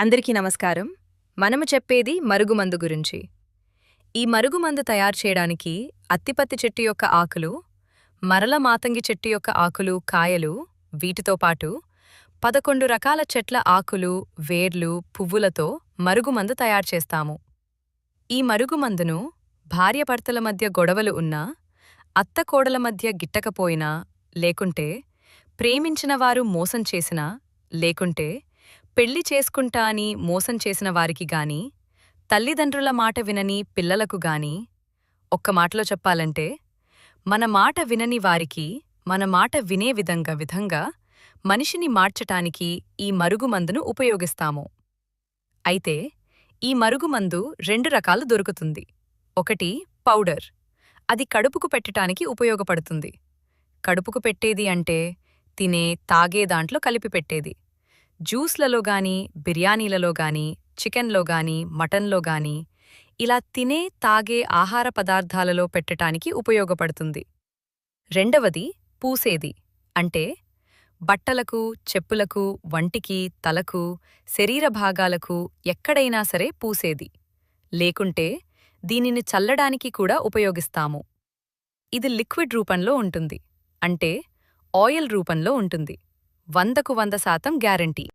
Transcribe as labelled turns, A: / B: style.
A: అందరికీ నమస్కారం. మనము చెప్పేది మరుగుమందు గురించి. ఈ మరుగుమందు తయారు చేయడానికి అత్తిపత్తి చెట్టు యొక్క ఆకులు, మరల మాతంగి చెట్టు యొక్క ఆకులు, కాయలు, వీటితో పాటు 11 రకాల చెట్ల ఆకులు, వేర్లు, పువ్వులతో మరుగుమందు తయారు చేస్తాము. ఈ మరుగుమందును భార్యాభర్తల మధ్య గొడవలు ఉన్నా, అత్తకోడల మధ్య గిట్టకపోయినా, లేకుంటే ప్రేమించినవారు మోసం చేసినా, లేకుంటే పెళ్లి చేసుకుంటా అని మోసం చేసిన వారికి గాని, తల్లిదండ్రుల మాట వినని పిల్లలకు గాని, ఒక్క మాటలో చెప్పాలంటే, మన మాట వినని వారికి మన మాట వినే విధంగా మనిషిని మార్చటానికి ఈ మరుగుమందును ఉపయోగిస్తాము. అయితే ఈ మరుగుమందు 2 రకాలు దొరుకుతుంది. ఒకటి పౌడర్. అది కడుపుకు పెట్టటానికి ఉపయోగపడుతుంది. కడుపుకు పెట్టేది అంటే తినే, తాగే దాంట్లో కలిపి పెట్టేది. జ్యూస్లలో గాని, బిర్యానీలలో గాని, చికెన్లో గాని, మటన్లో గాని, ఇలా తినే, తాగే ఆహార పదార్థాలలో పెట్టటానికి ఉపయోగపడుతుంది. రెండవది పూసేది. అంటే బట్టలకు, చెప్పులకు, వంటికి, తలకు, శరీర భాగాలకు ఎక్కడైనా సరే పూసేది. లేకుంటే దీనిని చల్లడానికి కూడా ఉపయోగిస్తాము. ఇది లిక్విడ్ రూపంలో ఉంటుంది. అంటే ఆయిల్ రూపంలో ఉంటుంది. 100కు 100% గ్యారంటీ.